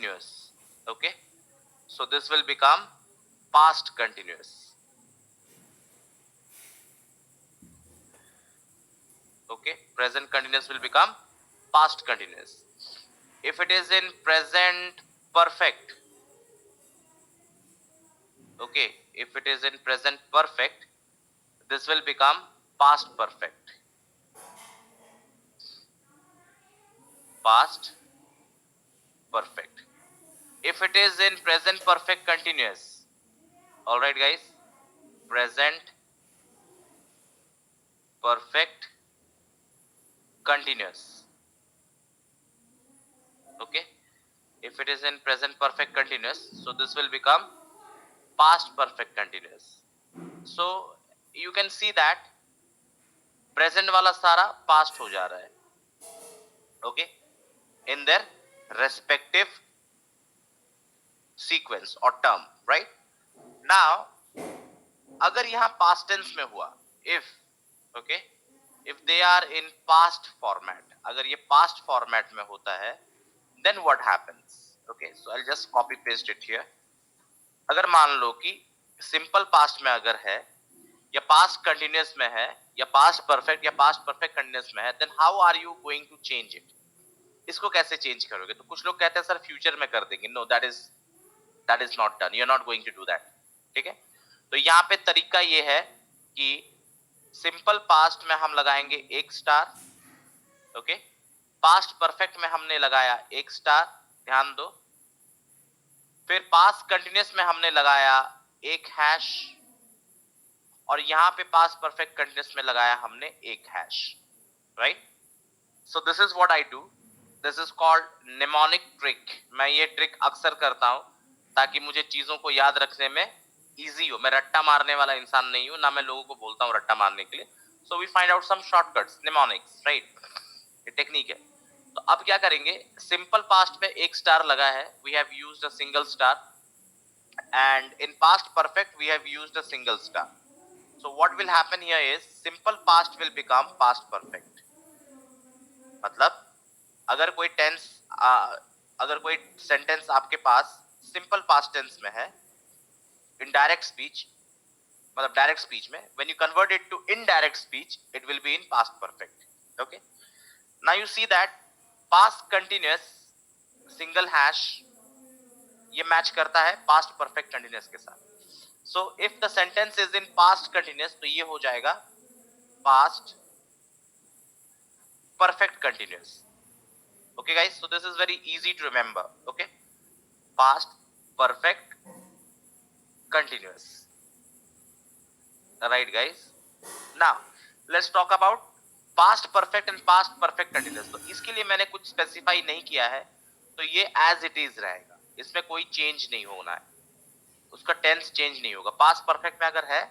continuous. Okay, so this will become past continuous. Okay, present continuous will become past continuous. If it is in present perfect, okay, if it is in present perfect, this will become past perfect. Past perfect. If it is in present perfect continuous, all right guys, present perfect continuous. Okay, if it is in present perfect continuous, so this will become past perfect continuous. So you can see that present वाला सारा past हो जा रहा है. Okay, in their respective sequence or term, right? Now अगर यहाँ past tense में हुआ, if, okay, if they are in past format, अगर ये past format में होता है, then what happens? Okay, so I'll just copy paste it here. अगर मान लो कि simple past में अगर है, या past continuous में है, या past perfect या past perfect continuous में है, then how are you going to change it? इसको कैसे चेंज करोगे? तो कुछ लोग कहते हैं सर फ्यूचर में कर देंगे. No, that is not done. You are not going to do that. ठीक है, तो यहाँ पे तरीका ये है कि सिंपल पास्ट में हम लगाएंगे एक स्टार. ओके, पास्ट परफेक्ट में हमने लगाया एक स्टार, ध्यान दो. फिर पास्ट कंटिन्यूअस में हमने लगाया एक हैश, और यहाँ पे पास्ट परफेक्ट कंटिन्यूअस में लगाया हमने एक hash. Right, so this is what I do. This is called mnemonic trick. मैं ये ट्रिक अक्सर करता हूं ताकि मुझे चीजों को याद रखने में इजी हो. मैं रट्टा मारने वाला इंसान नहीं हूं, ना मैं लोगों को बोलता हूं रट्टा मारने के लिए. So we find out some shortcuts, mnemonics, right. ये टेक्निक है. तो अब क्या करेंगे, सिंपल पास्ट में एक स्टार लगा है, we have used a single star, and in past perfect we have used a single star. So what will happen here is simple past will become past perfect. मतलब अगर कोई tense, अगर कोई sentence आपके पास simple past tense में है, in direct speech, मतलब direct speech में, when you convert it to indirect speech, it will be in past perfect. Okay, now you see that past continuous single hash ये match करता है past perfect continuous के साथ. So if the sentence is in past continuous, तो ये हो जाएगा past perfect continuous. Okay guys, so this is very easy to remember. Okay, past perfect continuous. Right guys, now let's talk about past perfect and past perfect continuous. तो इसके लिए मैंने कुछ specify नहीं किया है, तो ये एज इट इज रहेगा, इसमें कोई चेंज नहीं होना है, उसका टेंस चेंज नहीं होगा. पास्ट परफेक्ट में अगर है,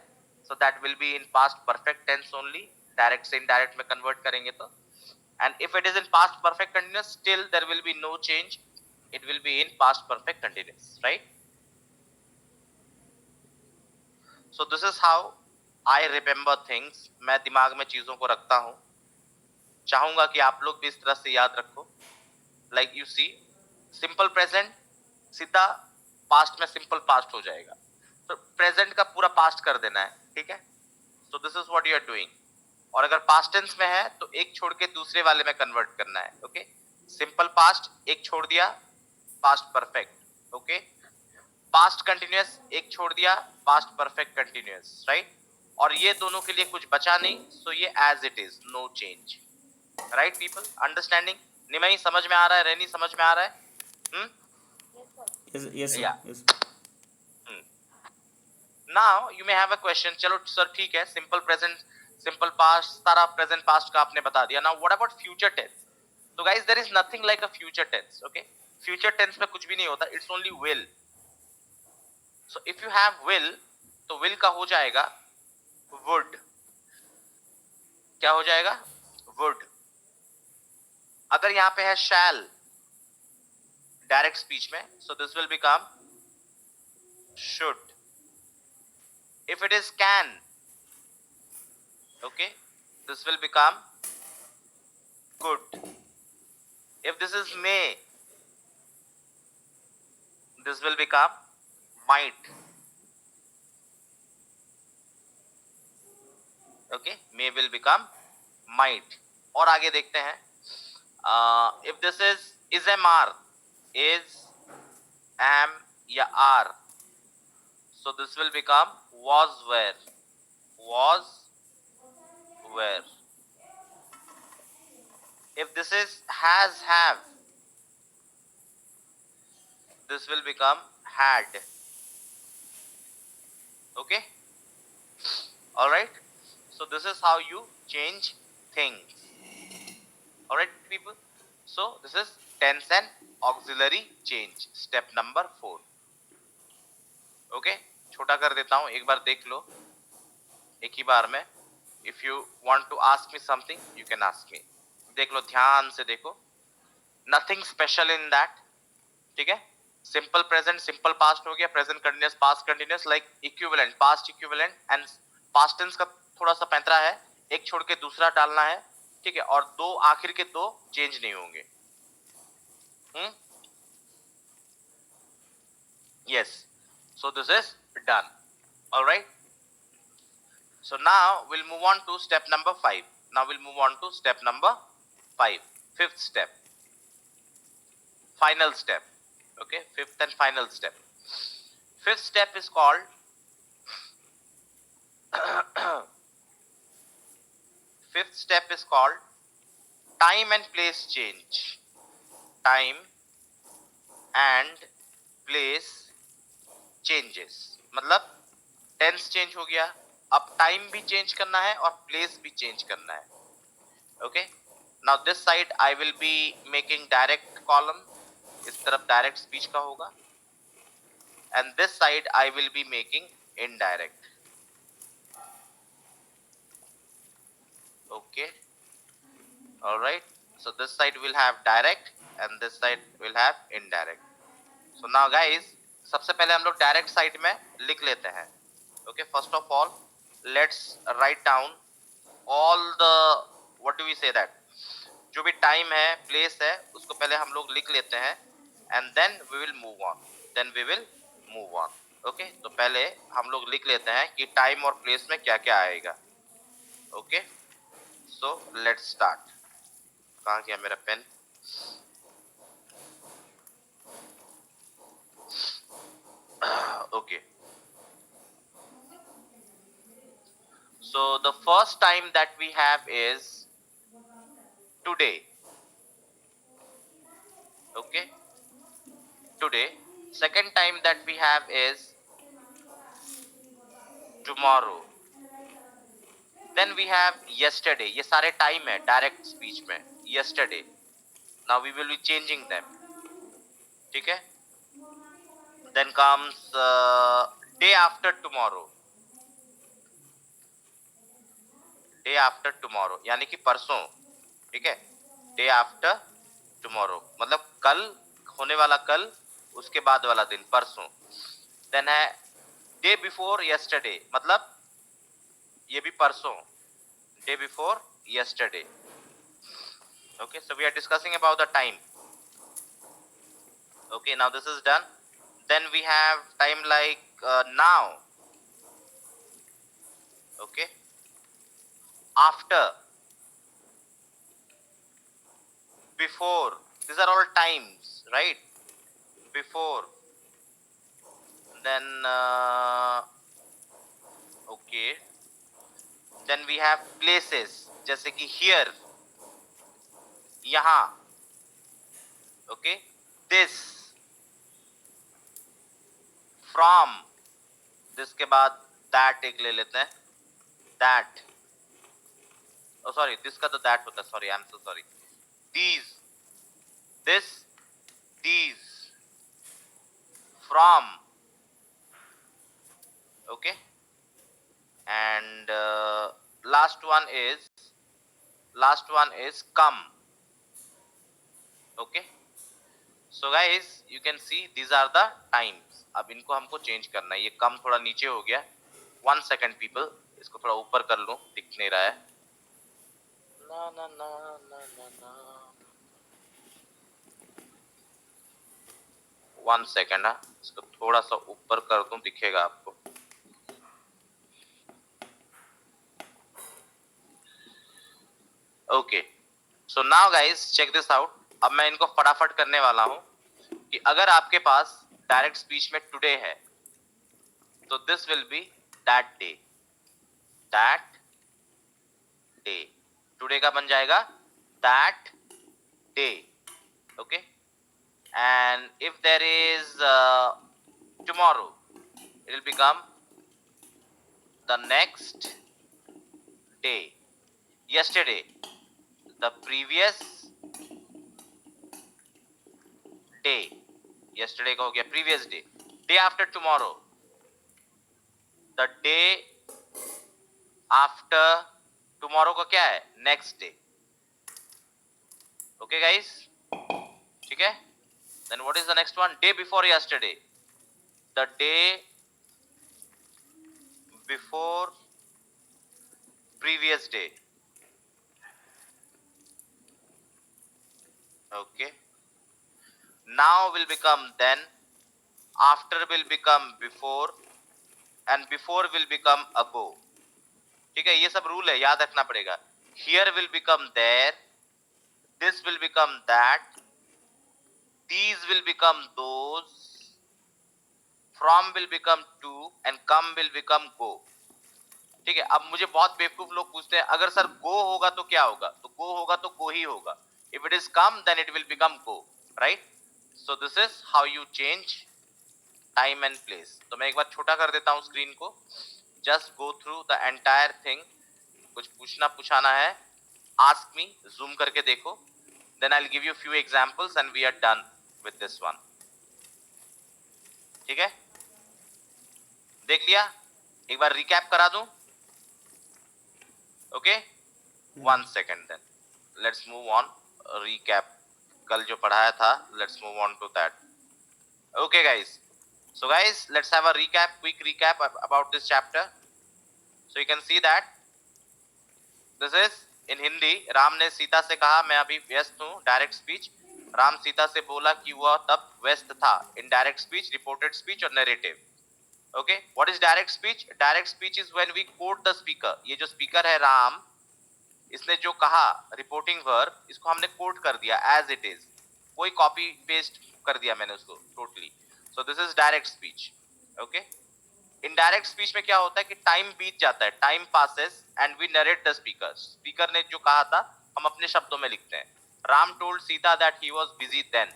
so that will be in past perfect tense only. Direct से इनडायरेक्ट में कन्वर्ट करेंगे तो, and if it is in past perfect continuous, still there will be no change, it will be in past perfect continuous, right? So this is how I remember things. मैं दिमाग में चीजों को रखता हूं, चाहूंगा कि आप लोग भी इस तरह से याद रखो. like you see, simple present सीधा पास्ट में सिंपल पास्ट हो जाएगा, तो प्रेजेंट का पूरा पास्ट कर देना है. ठीक है, so this is what you are doing. और अगर पास्ट टेंस में है तो एक छोड़ के दूसरे वाले में कन्वर्ट करना है. ओके, सिंपल पास्ट एक छोड़ दिया, past perfect. Okay, past continuous एक छोड़ दिया, पास्ट परफेक्ट कंटिन्यूअस, राइट. और ये दोनों के लिए कुछ बचा नहीं, सो ये as it is, no change. Right people, understanding? Nimai समझ में आ रहा है? रेनी समझ में आ रहा है? yes sir, या yes. Now you may have a question. चलो सर ठीक है, सिंपल प्रेजेंट, सिंपल पास्ट, सारा प्रेजेंट पास्ट का आपने बता दिया. Now what about future tense? तो guys there is nothing like a future tense. Okay, future tense में कुछ भी नहीं होता, it's only will. So if you have will, तो विल का हो जाएगा वुड. क्या हो जाएगा? वुड. अगर यहां पे है शैल डायरेक्ट स्पीच में, so this will become should. If it is can, okay, this will become could. If this is may, this will become might. Okay, may will become might. और आगे देखते हैं, if this is MR, is am या are, so this will become was where. If this is has have, this will become had. Okay, all right, so this is how you change things. All right people, so this is tense and auxiliary change, step number 4. Okay, छोटा कर देता हूं, एक बार देख लो एक ही बार में. If you want to ask me something you can ask me. देख लो, ध्यान से देखो, नथिंग स्पेशल इन दैट. ठीक है, सिंपल प्रेजेंट सिंपल पास्ट हो गया, present continuous past continuous, like equivalent past equivalent, and past tense का थोड़ा सा पैंतरा है, एक छोड़ के दूसरा डालना है. ठीक है, और दो आखिर के दो चेंज नहीं होंगे. Yes, so this is done. All right, so now we'll move on to step number 5. Now we'll move on to step number 5, fifth step, final step. Okay, fifth and final step. Fifth step is called fifth step is called time and place change. Time and place changes, मतलब tense change हो गया, अब time भी change करना है और place भी change करना है. Okay, now this side I will be making direct column, इस तरफ डायरेक्ट स्पीच का होगा, and this side I will be making indirect. Okay, alright, so this side will have direct and this side will have indirect. So now guys, सबसे पहले हम लोग direct side में लिख लेते हैं. Okay, first of all let's write down all the, what do we say that, जो भी टाइम है प्लेस है उसको पहले हम लोग लिख लेते हैं, and then we will move on. Okay, तो पहले हम लोग लिख लेते हैं कि टाइम और प्लेस में क्या क्या आएगा. Okay, so let's start. कहाँ गया मेरा pen? Okay, so the first time that we have is today. Okay, today. Second time that we have is tomorrow. Then we have yesterday. ये सारे टाइम है डायरेक्ट स्पीच में. yesterday. Now we will be changing them. ठीक है, then comes day after tomorrow. day after tomorrow यानी कि परसों. ठीक है, day after tomorrow मतलब कल होने वाला कल, उसके बाद वाला दिन परसों. then है day before yesterday, मतलब ये भी परसों, day before yesterday. Okay, so we are discussing about the time. Okay, now this is done. Then we have time like now. Okay, after, before, these are all times, right? Before, then okay, then we have places, जैसे कि here, यहाँ. Okay, this, from, this के बाद that एक ले लेते हैं, that, oh sorry, this का तो that होता है, sorry, I'm so sorry. These, this, these, from. Okay, and last one is come. Okay, so guys you can see these are the times. अब इनको हमको चेंज करना है. ये कम थोड़ा नीचे हो गया, 1 second people, इसको थोड़ा ऊपर कर लूं, दिख नहीं रहा है. ना ना ना ना ना ना, 1 सेकेंड, इसको थोड़ा सा ऊपर कर दूं, दिखेगा आपको। Okay, so now guys check this out. अब मैं इनको फटाफट करने वाला हूं कि अगर आपके पास डायरेक्ट स्पीच में टुडे है तो this will be that day, that day. Today का बन जाएगा that day, okay. And if there is tomorrow, it will become the next day, yesterday, the previous day, yesterday का हो गया previous day, day after tomorrow, the day after tomorrow का क्या है, next day, okay guys, ठीक है। then what is the next one, day before yesterday, the day before previous day, okay। now will become then, after will become before, and before will become ago, ठीक है। ये सब rule है, याद रखना पड़ेगा। here will become there, this will become that, these will become those, from will become to, and come will become go, ठीक है। अब मुझे बहुत बेवकूफ लोग पूछते हैं अगर सर go होगा तो क्या होगा, तो go होगा तो go ही होगा। if it is come then it will become go, right? so this is how you change time and place। तो मैं एक बार छोटा कर देता हूं स्क्रीन को, just go through the entire thing। कुछ पूछना पूछाना है, ask me, zoom करके देखो, then I'll give you few examples and we are done with this one, ठीक है। देख लिया, एक बार रिकैप करा दूं, okay. 1 second, then let's move on, recap कल जो पढ़ाया था, let's move on to that, okay guys. so guys let's have a recap, quick recap about this chapter। so you can see that this is in Hindi। Ram ने सीता से कहा मैं अभी व्यस्त हूँ, डायरेक्ट स्पीच। राम सीता से बोला कि वह तब व्यस्त था, इनडायरेक्ट स्पीच, रिपोर्टेड स्पीच और narrative. Okay, what is direct speech? Direct speech is when we quote the speaker. ये जो स्पीकर है राम, इसने जो कहा रिपोर्टिंग वर्ब, इसको हमने कोट कर दिया एज इट इज, कोई कॉपी पेस्ट कर दिया मैंने उसको totally. So this is direct speech, okay. Indirect speech में क्या होता है कि टाइम बीत जाता है, time passes and we narrate the speaker. Speaker ने जो कहा था हम अपने शब्दों में लिखते हैं। Ram told Sita that he was busy then,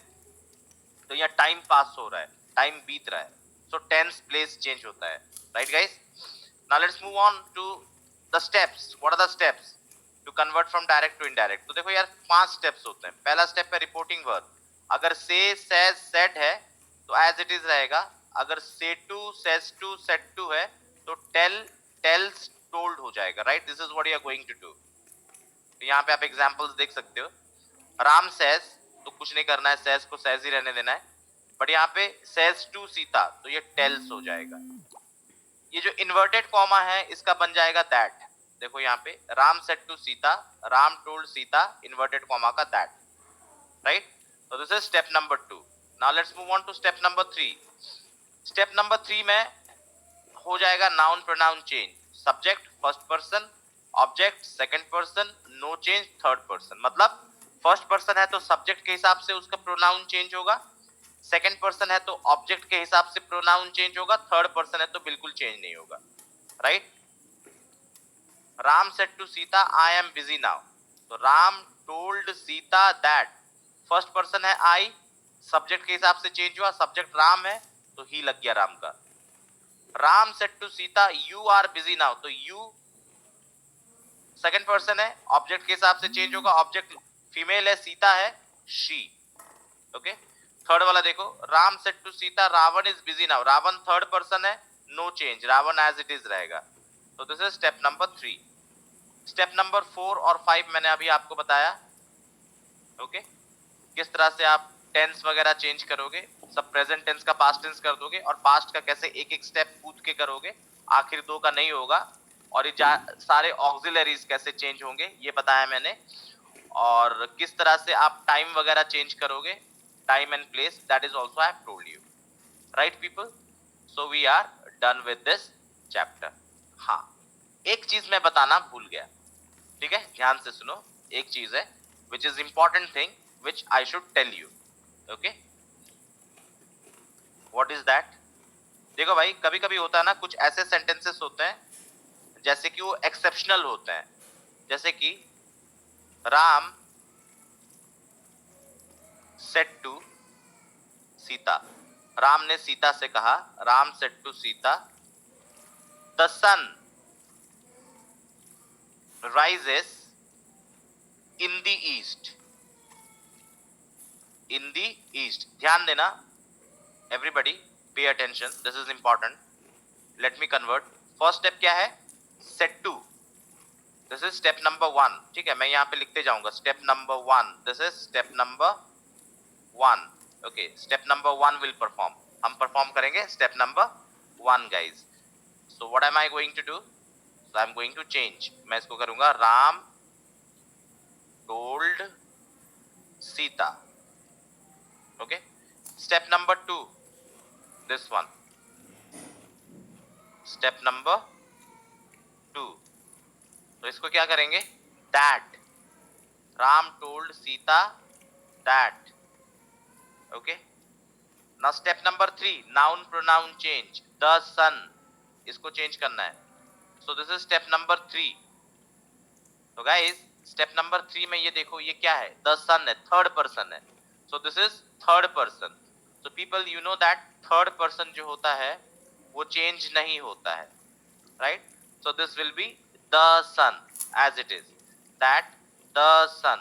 तो यहाँ टाइम पास हो रहा है, टाइम बीत रहा है, सो टेंस प्लेस चेंज होता है, right guys. Now let's move on to the steps. What are the steps to convert from direct to indirect? तो देखो यार 5 स्टेप्स होते हैं। पहला स्टेप है रिपोर्टिंग वर्ब। अगर से, सेज, सेड है तो एज इट इज रहेगा। अगर say to, says to, said to है तो टेल, टेल्स, टोल्ड हो जाएगा, right. This is what you are going to do. तो यहाँ पे आप एग्जांपल्स देख सकते हो। राम सेज तो कुछ नहीं करना है, सेज को सेज ही रहने देना है, बट यहाँ पे सेज टू सीता तो ये टेल्स हो जाएगा। ये जो इन्वर्टेड कॉमा है इसका बन जाएगा दैट। देखो यहाँ पे Ram said to Sita, Ram told Sita, inverted comma का that, right. so this is step number 2। now let's move on to step number 3। step number 3 में हो जाएगा noun pronoun change. Subject first person, object second person, no change third person. मतलब first person है तो subject के हिसाब से उसका प्रोनाउन चेंज होगा, सेकंड पर्सन है तो ऑब्जेक्ट के हिसाब से प्रोनाउन चेंज होगा, थर्ड पर्सन है तो बिल्कुल चेंज नहीं होगा, right. Ram said to Sita I am busy now, तो Ram told Sita that, first person है आई, सब्जेक्ट के हिसाब से चेंज हुआ, सब्जेक्ट राम है तो ही लग गया राम का। Ram said to Sita you are busy now, तो यू सेकंड पर्सन है, ऑब्जेक्ट के हिसाब से चेंज होगा, ऑब्जेक्ट फीमेल है, सीता है, शी, ओके। थर्ड वाला देखो, Ram said to Sita Ravan is busy now, Ravan third person है, no change, Ravan as it is रहेगा। तो this is step number 3। Step number 4 और 5 मैंने अभी आपको बताया, ओके। किस तरह से आप टेंस वगैरह चेंज करोगे, सब प्रेजेंट टेंस का पास्ट टेंस कर दोगे, और पास्ट का कैसे एक एक स्टेप कूद के करोगे, आखिर 2 का नहीं होगा, और ये सारे ऑक्सिलरीज कैसे चेंज होंगे ये बताया मैंने, और किस तरह से आप टाइम वगैरह चेंज करोगे, time and place, that is also I have told you. Right people? So we are done with this chapter. हाँ, एक चीज मैं बताना भूल गया, ठीक है, ध्यान से सुनो. एक चीज है which is important thing which I should tell you. Okay? What is that? देखो भाई, कभी कभी होता है ना, कुछ ऐसे सेंटेंसेस होते हैं जैसे कि वो एक्सेप्शनल होते हैं. जैसे कि राम सेड टू सीता, राम ने सीता से कहा, Ram said to Sita, the sun rises in the east. In the east. ध्यान देना, everybody pay attention, this is important. Let me convert. First step क्या है? Set to. This is step number 1. ठीक है, मैं यहाँ पे लिखते जाऊंगा. Step number 1. This is step number 1. Okay, step number 1 will perform. हम perform करेंगे step number 1 guys. So what am I going to do? So I am going to change. मैं इसको करूंगा Ram told Sita. Okay. Step number 2. This one. Step number 2. तो इसको क्या करेंगे? That. Ram told Sita that. Okay. Now step number 3. Noun pronoun change. The sun. इसको change करना है. So this is step number 3. तो guys, step number 3 में ये देखो, ये क्या है? The sun है, third person है. So this is third person. So people, you know that third person जो होता है वो change नहीं होता है, right? So this will be the sun as it is. That the sun.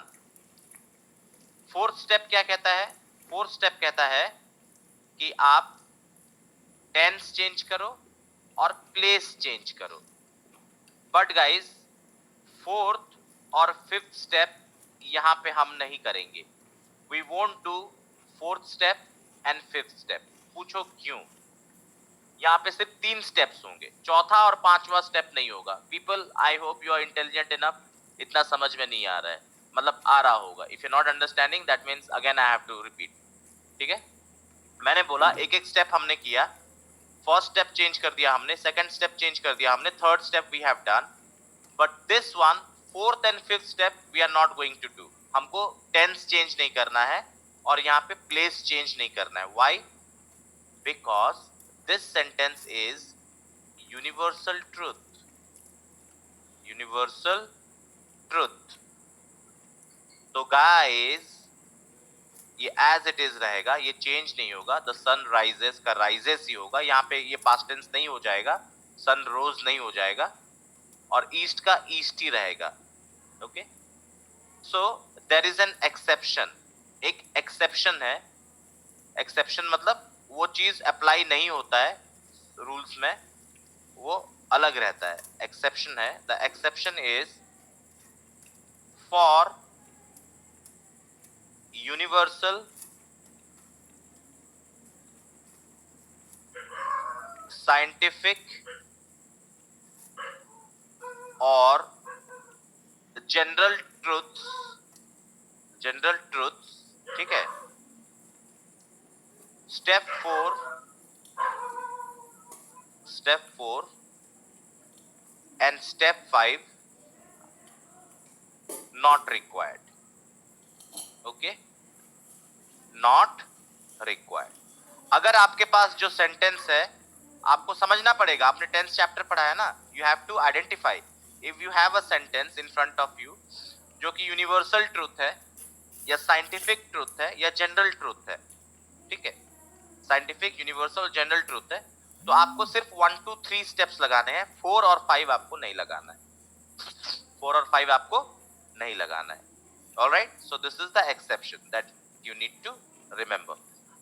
Fourth step क्या कहता है? Fourth step कहता है कि आप tense change करो और place change करो. But guys, fourth और fifth step यहाँ पे हम नहीं करेंगे. We won't do fourth step and fifth step. पूछो क्यों? यहाँ पे सिर्फ 3 स्टेप्स होंगे, चौथा और पांचवा स्टेप नहीं होगा. People, I hope you are intelligent enough. इतना समझ में नहीं आ रहा है, मतलब आ रहा होगा. If you not understanding, that means again I have to repeat. ठीक है, मैंने बोला एक एक स्टेप हमने किया. फर्स्ट स्टेप चेंज कर दिया हमने, सेकंड स्टेप चेंज कर दिया हमने, third step we have done. But this one, fourth and fifth step, we are not going to do. हमको टेंस चेंज नहीं करना है और यहाँ पे प्लेस चेंज नहीं करना है. Why? Because this sentence is universal truth. Universal truth. तो guys, ये as it is रहेगा, ये change नहीं होगा. The sun rises का rises ही होगा. यहाँ पे ये past tense नहीं हो जाएगा, sun rose नहीं हो जाएगा, और east का east ही रहेगा. Okay? So there is an exception. एक exception है. Exception मतलब वो चीज अप्लाई नहीं होता है रूल्स में, वो अलग रहता है. एक्सेप्शन है. The exception is for universal scientific और जनरल ट्रूथ्स. General truths. ठीक है. Step 4 and step 5 not required. Okay, not required. अगर आपके पास जो सेंटेंस है, आपको समझना पड़ेगा. आपने 10th चैप्टर पढ़ा है ना. You have to identify if you have a sentence in front of you जो कि यूनिवर्सल ट्रूथ है या साइंटिफिक ट्रूथ है या जनरल ट्रूथ है. ठीक है, साइंटिफिक, यूनिवर्सल, जनरल ट्रूथ है, तो आपको सिर्फ 1 2 3 स्टेप्स लगाने हैं. 4 और 5 आपको नहीं लगाना है. 4 और 5 आपको नहीं लगाना है. Alright, so this is the exception that you need to remember.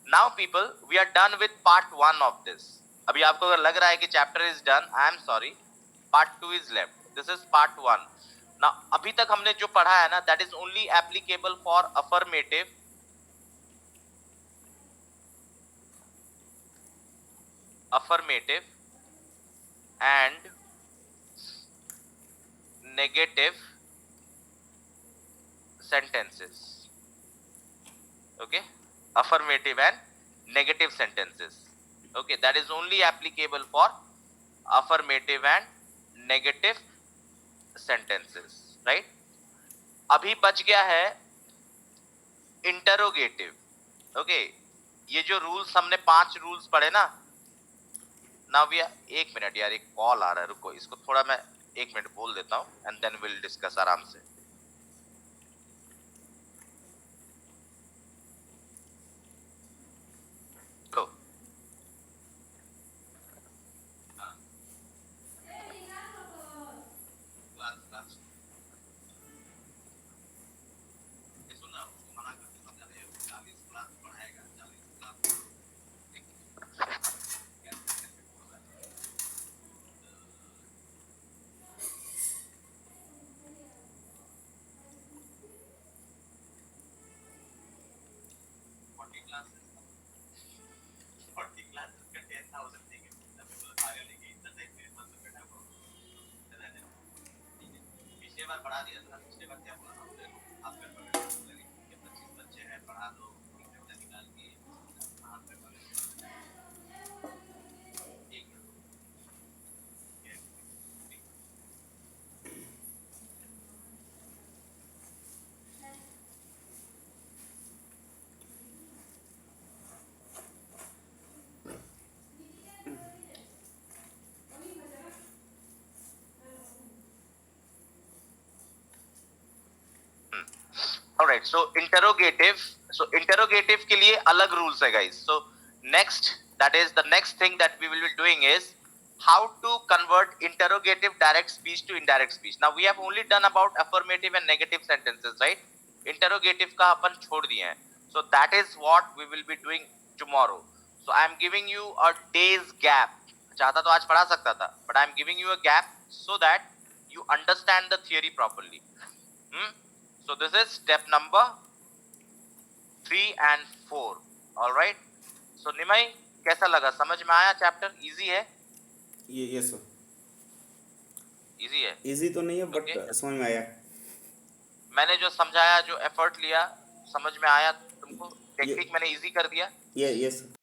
Now people, we are done with part 1 of this. अभी आपको अगर लग रहा है कि chapter is done, I am sorry, part 2 is left. This is part 1. Now अभी तक हमने जो पढ़ा है ना, that is only applicable for affirmative, affirmative and negative sentences. Okay, affirmative and negative sentences. Okay, that is only applicable for affirmative and negative sentences, right? अभी बच गया है इंटरोगेटिव. ओके, ये जो रूल्स हमने 5 रूल्स पढ़े ना, नाउ वी एक मिनट यार, एक कॉल आ रहा है, रुको, इसको थोड़ा मैं 1 मिनट बोल देता हूँ एंड देन विल डिस्कस आराम से. तो पिछले बार पढ़ा दिया था, पिछले बार क्या बोला था, आप कर पकड़ लगे कि 25 बच्चे हैं, पढ़ा दो, निकाल के हाथ पे पकड़. एक मिनट. Alright, so interrogative के लिए अलग rules है guys. So next, that is the next thing that we will be doing is how to convert interrogative direct speech to indirect speech. Now we have only done about affirmative and negative sentences, right? Interrogative का अपन छोड़ दिए हैं. So that is what we will be doing tomorrow. So I am giving you a day's gap. चाहता तो आज पढ़ा सकता था, but I am giving you a gap so that you understand the theory properly. So this is step number 3 and 4. All right. So निमय, कैसा लगा, समझ में आया चैप्टर? इजी है? ये सर इजी है. इजी तो नहीं है बट Okay. समझ में आया. मैंने जो समझाया, जो एफर्ट लिया, समझ में आया तुमको? ये टेक्निक मैंने इजी कर दिया. ये सर